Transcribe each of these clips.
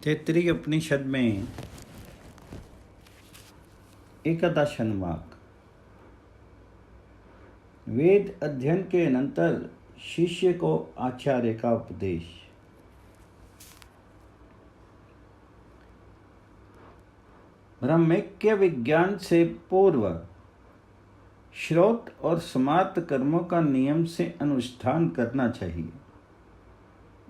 तैत्तिरीय उपनिषद में एकादशन वाक। वेद अध्ययन के अनंतर शिष्य को आचार्य का उपदेश। ब्रह्मैक्य विज्ञान से पूर्व श्रोत और समाप्त कर्मों का नियम से अनुष्ठान करना चाहिए।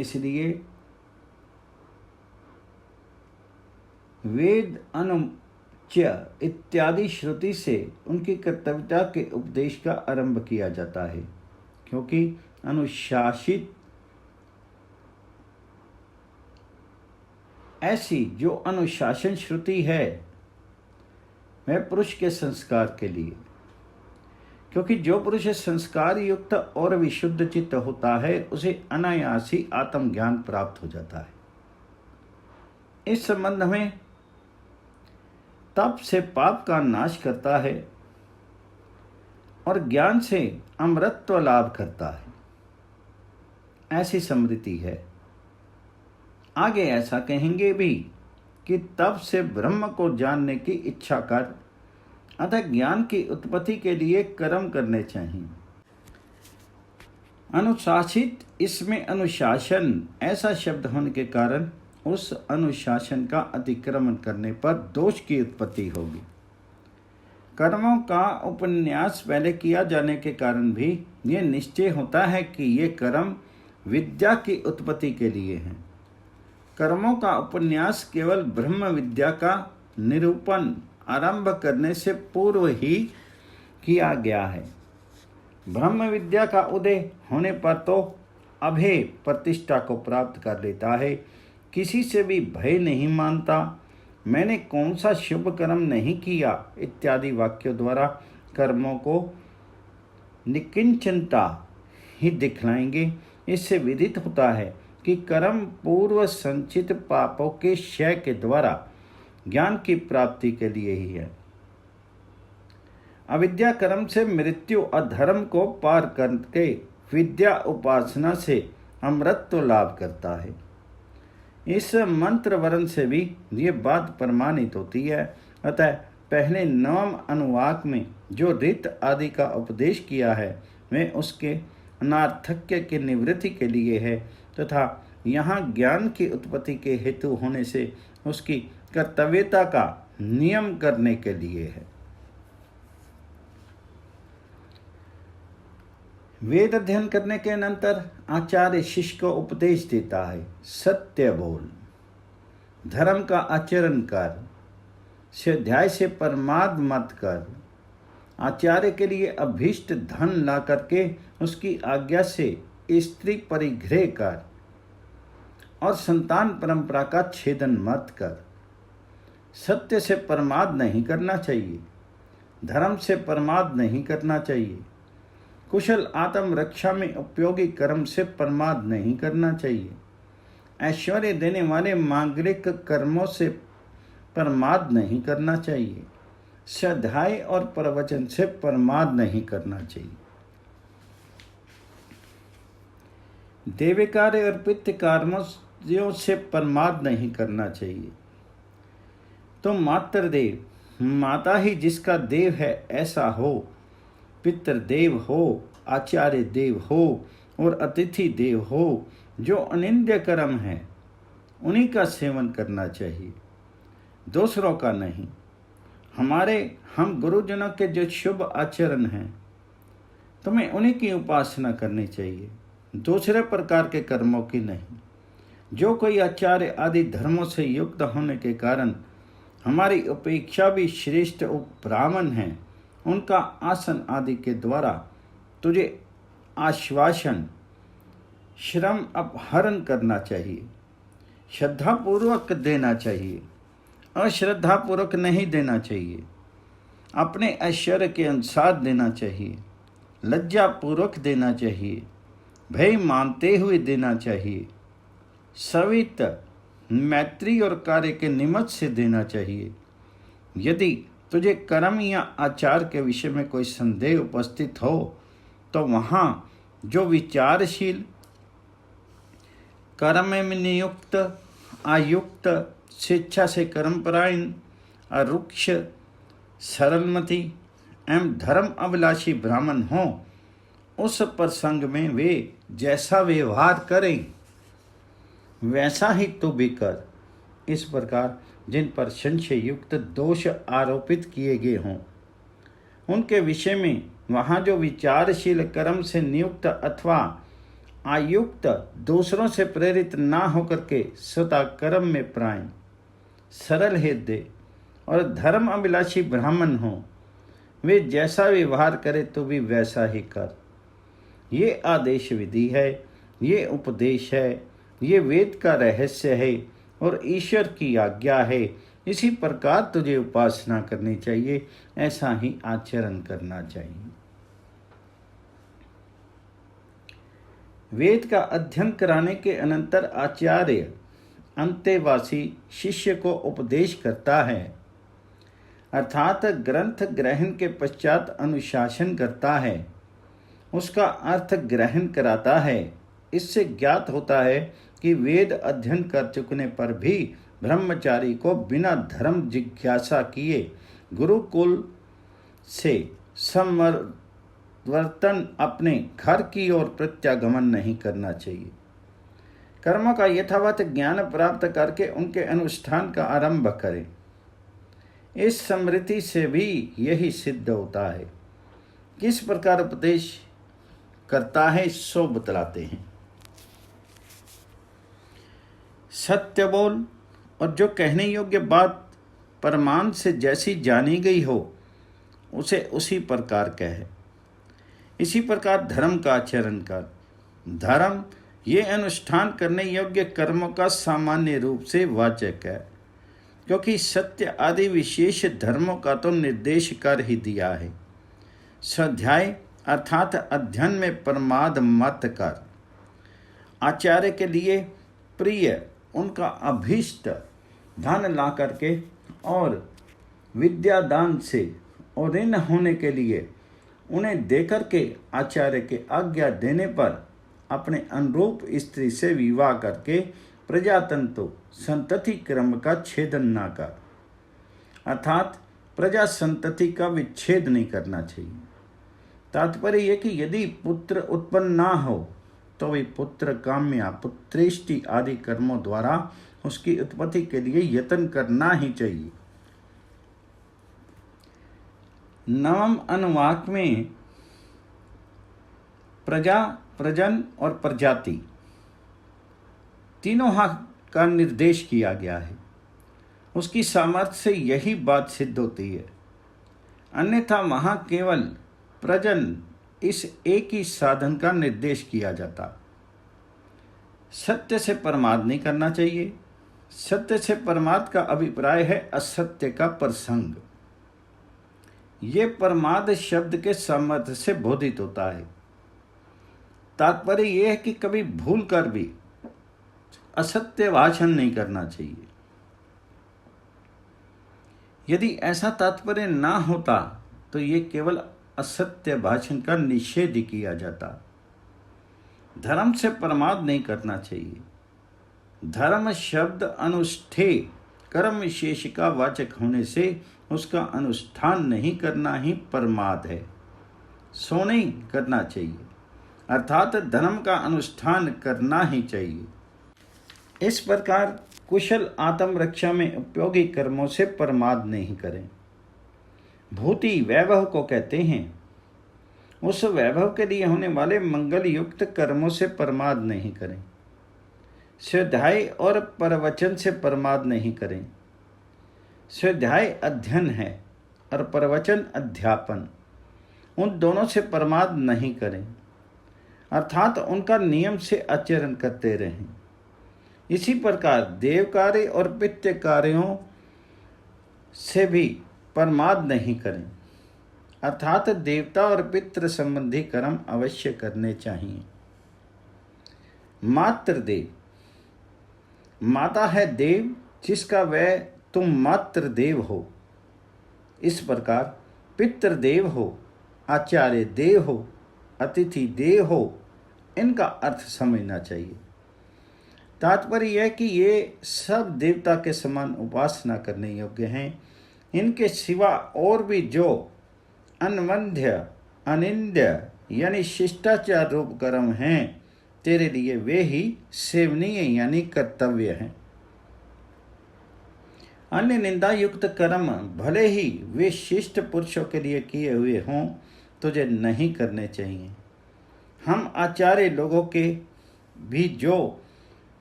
इसलिए वेद अनुच्य इत्यादि श्रुति से उनकी कर्तव्यता के उपदेश का आरंभ किया जाता है, क्योंकि अनुशासित ऐसी जो अनुशासन श्रुति है वह पुरुष के संस्कार के लिए, क्योंकि जो पुरुष संस्कार युक्त और विशुद्ध चित्त होता है उसे अनायास ही आत्मज्ञान प्राप्त हो जाता है। इस संबंध में तप से पाप का नाश करता है और ज्ञान से अमृतत्व लाभ करता है, ऐसी स्मृति है। आगे ऐसा कहेंगे भी कि तप से ब्रह्म को जानने की इच्छा कर, अतः ज्ञान की उत्पत्ति के लिए कर्म करने चाहिए। अनुशासित, इसमें अनुशासन ऐसा शब्द होने के कारण उस अनुशासन का अतिक्रमण करने पर दोष की उत्पत्ति होगी। कर्मों का उपन्यास पहले किया जाने के कारण भी ये निश्चय होता है कि ये कर्म विद्या की उत्पत्ति के लिए हैं। कर्मों का उपन्यास केवल ब्रह्म विद्या का निरूपण आरंभ करने से पूर्व ही किया गया है। ब्रह्म विद्या का उदय होने पर तो अभय प्रतिष्ठा को प्राप्त कर लेता है, किसी से भी भय नहीं मानता, मैंने कौन सा शुभ कर्म नहीं किया इत्यादि वाक्यों द्वारा कर्मों को निकिंचनता ही दिखलाएंगे। इससे विदित होता है कि कर्म पूर्व संचित पापों के क्षय के द्वारा ज्ञान की प्राप्ति के लिए ही है। अविद्या कर्म से मृत्यु अधर्म को पार करके विद्या उपासना से अमृतत्व लाभ करता है। इस मंत्र वर्ण से भी ये बात प्रमाणित होती है। अतः पहले 9 अनुवाक में जो रीत आदि का उपदेश किया है वह उसके अनार्थक्य की निवृत्ति के लिए है, तथा यहाँ ज्ञान की उत्पत्ति के हेतु होने से उसकी कर्तव्यता का नियम करने के लिए है। वेद अध्ययन करने के अनंतर आचार्य शिष्य को उपदेश देता है, सत्य बोल, धर्म का आचरण कर, स्वाध्याय से प्रमाद मत कर, आचार्य के लिए अभीष्ट धन ला करके उसकी आज्ञा से स्त्री परिग्रह कर और संतान परंपरा का छेदन मत कर। सत्य से प्रमाद नहीं करना चाहिए, धर्म से प्रमाद नहीं करना चाहिए, कुशल आत्म रक्षा में उपयोगी कर्म से प्रमाद नहीं करना चाहिए, ऐश्वर्य देने वाले मांगलिक कर्मों से प्रमाद नहीं करना चाहिए, स्वाध्याय और प्रवचन से प्रमाद नहीं करना चाहिए, देव कार्य और पितृ कर्मों से प्रमाद नहीं करना चाहिए। तो मातृदेव, माता ही जिसका देव है ऐसा हो, पितृदेव हो, आचार्य देव हो और अतिथि देव हो, जो अनिंद्य कर्म है उन्हीं का सेवन करना चाहिए, दूसरों का नहीं। हम गुरुजनों के जो शुभ आचरण हैं तुम्हें उन्हीं की उपासना करनी चाहिए, दूसरे प्रकार के कर्मों की नहीं। जो कोई आचार्य आदि धर्मों से युक्त होने के कारण हमारी उपेक्षा भी श्रेष्ठ ब्राह्मण हैं, उनका आसन आदि के द्वारा तुझे आश्वासन श्रम अपहरण करना चाहिए, श्रद्धापूर्वक देना चाहिए, अश्रद्धापूर्वक नहीं देना चाहिए, अपने ऐश्वर्य के अनुसार देना चाहिए, लज्जापूर्वक देना चाहिए, भय मानते हुए देना चाहिए, सवित मैत्री और कार्य के निमित्त से देना चाहिए। यदि तुझे कर्म या आचार के विषय में कोई संदेह उपस्थित हो तो वहाँ जो विचारशील कर्म में नियुक्त आयुक्त, स्वेच्छा से कर्मपरायण, अरुक्ष, सरलमति एवं धर्म अभिलाषी ब्राह्मण हों, उस प्रसंग में वे जैसा व्यवहार करें वैसा ही तू भी कर। इस प्रकार जिन पर संशय युक्त दोष आरोपित किए गए हों उनके विषय में वहाँ जो विचारशील कर्म से नियुक्त अथवा आयुक्त, दूसरों से प्रेरित ना होकर के स्वतः कर्म में प्राण, सरल हृदय और धर्म अभिलाषी ब्राह्मण हों, वे जैसा व्यवहार करे तो भी वैसा ही कर। ये आदेश विधि है, ये उपदेश है, ये वेद का रहस्य है और ईश्वर की आज्ञा है। इसी प्रकार तुझे उपासना करनी चाहिए, ऐसा ही आचरण करना चाहिए। वेद का अध्ययन कराने के अनंतर आचार्य अंतेवासी शिष्य को उपदेश करता है, अर्थात ग्रंथ ग्रहण के पश्चात अनुशासन करता है, उसका अर्थ ग्रहण कराता है। इससे ज्ञात होता है कि वेद अध्ययन कर चुकने पर भी ब्रह्मचारी को बिना धर्म जिज्ञासा किए गुरुकुल से समवर्तन अपने घर की ओर प्रत्यागमन नहीं करना चाहिए। कर्म का यथावत ज्ञान प्राप्त करके उनके अनुष्ठान का आरंभ करें। इस स्मृति से भी यही सिद्ध होता है। किस प्रकार उपदेश करता है सो बतलाते हैं। सत्य बोल और जो कहने योग्य बात प्रमाण से जैसी जानी गई हो उसे उसी प्रकार कहे। इसी प्रकार धर्म का आचरण कर। धर्म ये अनुष्ठान करने योग्य कर्मों का सामान्य रूप से वाचक है, क्योंकि सत्य आदि विशेष धर्मों का तो निर्देश कर ही दिया है। स्वाध्याय अर्थात अध्ययन में प्रमाद मत कर। आचार्य के लिए प्रिय उनका अभीष्ट धन ला करके और विद्यादान से और ऋण होने के लिए उन्हें देकर के आचार्य के आज्ञा देने पर अपने अनुरूप स्त्री से विवाह करके प्रजातंतु संतति क्रम का छेदन ना कर, अर्थात प्रजा संतति का विच्छेद नहीं करना चाहिए। तात्पर्य यह कि यदि पुत्र उत्पन्न ना हो तो वे पुत्र काम्या, पुत्रेष्टि आदि कर्मों द्वारा उसकी उत्पत्ति के लिए यत्न करना ही चाहिए। नवम अनुवाक में प्रजा, प्रजन और प्रजाति तीनों का निर्देश किया गया है। उसकी सामर्थ्य से यही बात सिद्ध होती है, अन्यथा वहाँ केवल प्रजन इस एक ही साधन का निर्देश किया जाता। सत्य से प्रमाद नहीं करना चाहिए। सत्य से प्रमाद का अभिप्राय है असत्य का प्रसंग। ये प्रमाद शब्द के सामर्थ्य से बोधित होता है। तात्पर्य यह है कि कभी भूल कर भी असत्य भाषण नहीं करना चाहिए। यदि ऐसा तात्पर्य ना होता तो ये केवल असत्य भाषण का निषेध किया जाता। धर्म से प्रमाद नहीं करना चाहिए। धर्म शब्द अनुष्ठेय कर्म विशेष का वाचक होने से उसका अनुष्ठान नहीं करना ही प्रमाद है। सो नहीं करना चाहिए, अर्थात धर्म का अनुष्ठान करना ही चाहिए। इस प्रकार कुशल आत्मरक्षा में उपयोगी कर्मों से प्रमाद नहीं करें। भूति वैभव को कहते हैं। उस वैभव के लिए होने वाले मंगल युक्त कर्मों से प्रमाद नहीं करें। स्वाध्याय और प्रवचन से प्रमाद नहीं करें। स्वाध्याय अध्ययन है और प्रवचन अध्यापन, उन दोनों से प्रमाद नहीं करें, अर्थात उनका नियम से आचरण करते रहें। इसी प्रकार देव कार्य और पितृ कार्यों से भी प्रमाद नहीं करें, अर्थात देवता और पितृ संबंधी कर्म अवश्य करने चाहिए। मातृदेव, माता है देव जिसका वह तुम मातृ देव हो। इस प्रकार पितृदेव हो, आचार्य देव हो, अतिथि देव हो, इनका अर्थ समझना चाहिए। तात्पर्य यह कि ये सब देवता के समान उपासना करने योग्य हैं। इनके सिवा और भी जो अनवंध्य अनिंद्य यानी शिष्टाचार रूप कर्म हैं, तेरे लिए वे ही सेवनीय यानी कर्तव्य हैं। अन्य निंदा युक्त कर्म भले ही वे शिष्ट पुरुषों के लिए किए हुए हों, तुझे नहीं करने चाहिए। हम आचार्य लोगों के भी जो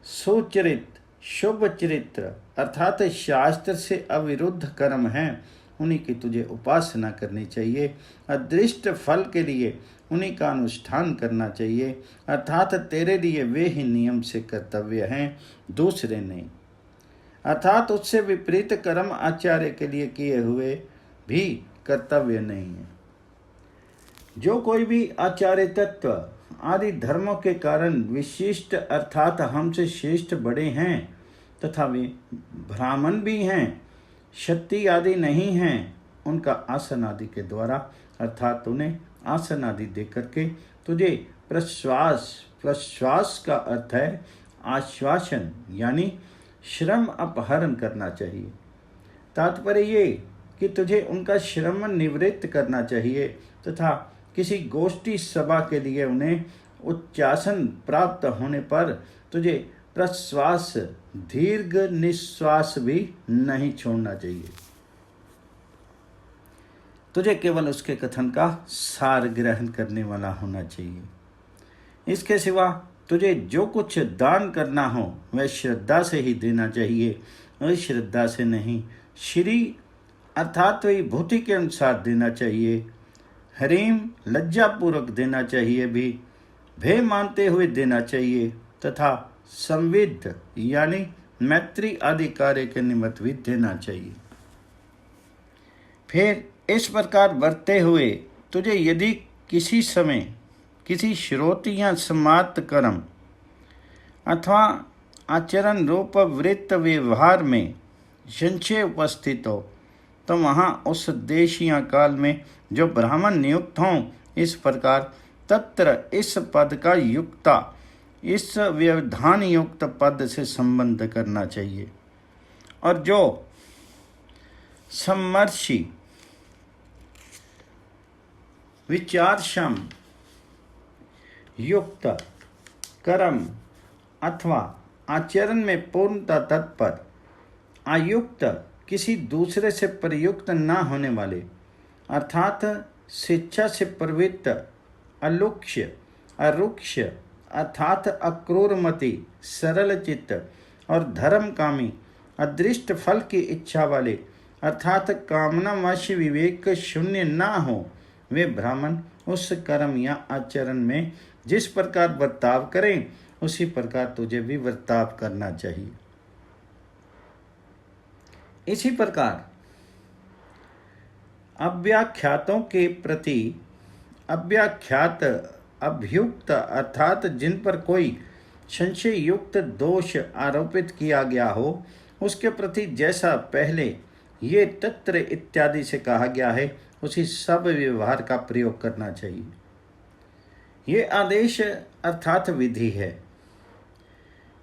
सुचरित शुभ चरित्र अर्थात शास्त्र से अविरुद्ध कर्म हैं, उन्हीं की तुझे उपासना करनी चाहिए। अदृष्ट फल के लिए उन्हीं का अनुष्ठान करना चाहिए, अर्थात तेरे लिए वे ही नियम से कर्तव्य हैं, दूसरे नहीं। अर्थात उससे विपरीत कर्म आचार्य के लिए किए हुए भी कर्तव्य नहीं है। जो कोई भी आचार्य तत्व आदि धर्मों के कारण विशिष्ट अर्थात हमसे श्रेष्ठ बड़े हैं तथा वे ब्राह्मण भी हैं, क्षत्रिय आदि नहीं हैं, उनका आसन आदि के द्वारा अर्थात उन्हें आसन आदि दे करके तुझे प्रश्वास का अर्थ है आश्वासन यानी श्रम अपहरण करना चाहिए। तात्पर्य ये कि तुझे उनका श्रम निवृत्त करना चाहिए तथा किसी गोष्ठी सभा के लिए उन्हें उच्चासन प्राप्त होने पर तुझे प्रश्वास दीर्घ निश्वास भी नहीं छोड़ना चाहिए। तुझे केवल उसके कथन का सार ग्रहण करने वाला होना चाहिए। इसके सिवा तुझे जो कुछ दान करना हो वह श्रद्धा से ही देना चाहिए, अश्रद्धा से नहीं। श्री अर्थात विभूति के अनुसार देना चाहिए। हरीम लज्जापूर्वक देना चाहिए, भी भय मानते हुए देना चाहिए तथा संविध यानी मैत्री आदि कार्य के निमित्त भी देना चाहिए। फिर इस प्रकार बरते हुए तुझे यदि किसी समय किसी श्रोति या समाप्त कर्म अथवा आचरण रूप वृत्त व्यवहार में संशय उपस्थित हो तो वहाँ उस देश या काल में जो ब्राह्मण नियुक्त हों, इस प्रकार तत्र इस पद का युक्ता इस व्यवधान युक्त पद से संबंध करना चाहिए। और जो सम्मर्शी विचारक्षम युक्त कर्म अथवा आचरण में पूर्णता तत्पर आयुक्त किसी दूसरे से प्रयुक्त न होने वाले अर्थात शिक्षा से प्रवृत्त अलुक्ष्य अरुक्ष अर्थात अक्रूरमति सरल चित्त और धर्मकामी अदृष्ट फल की इच्छा वाले अर्थात कामनावश विवेक शून्य न हो, वे ब्राह्मण उस कर्म या आचरण में जिस प्रकार बर्ताव करें उसी प्रकार तुझे भी बर्ताव करना चाहिए। इसी प्रकार अव्याख्यातों के प्रति अव्याख्यात अभियुक्त अर्थात जिन पर कोई संशय युक्त दोष आरोपित किया गया हो, उसके प्रति जैसा पहले ये तत्र इत्यादि से कहा गया है उसी सब व्यवहार का प्रयोग करना चाहिए। ये आदेश अर्थात विधि है।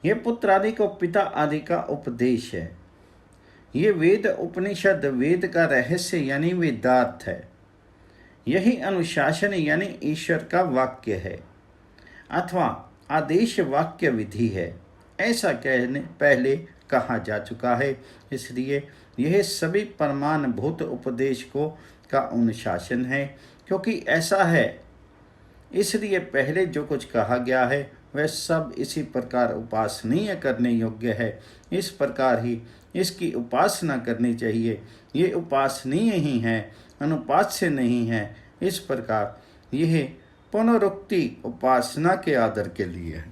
ये पुत्र आदि को पिता आदि का उपदेश है। ये वेद उपनिषद वेद का रहस्य यानी वेदार्थ है। यही अनुशासन यानी ईश्वर का वाक्य है अथवा आदेश वाक्य विधि है, ऐसा कहने पहले कहा जा चुका है। इसलिए यह सभी प्रमाणभूत उपदेश को का अनुशासन है। क्योंकि ऐसा है इसलिए पहले जो कुछ कहा गया है वह सब इसी प्रकार उपासनीय करने योग्य है। इस प्रकार ही इसकी उपासना करनी चाहिए। ये उपासनीय ही है, अनुपास्य नहीं है। इस प्रकार यह पुनरुक्ति उपासना के आदर के लिए है।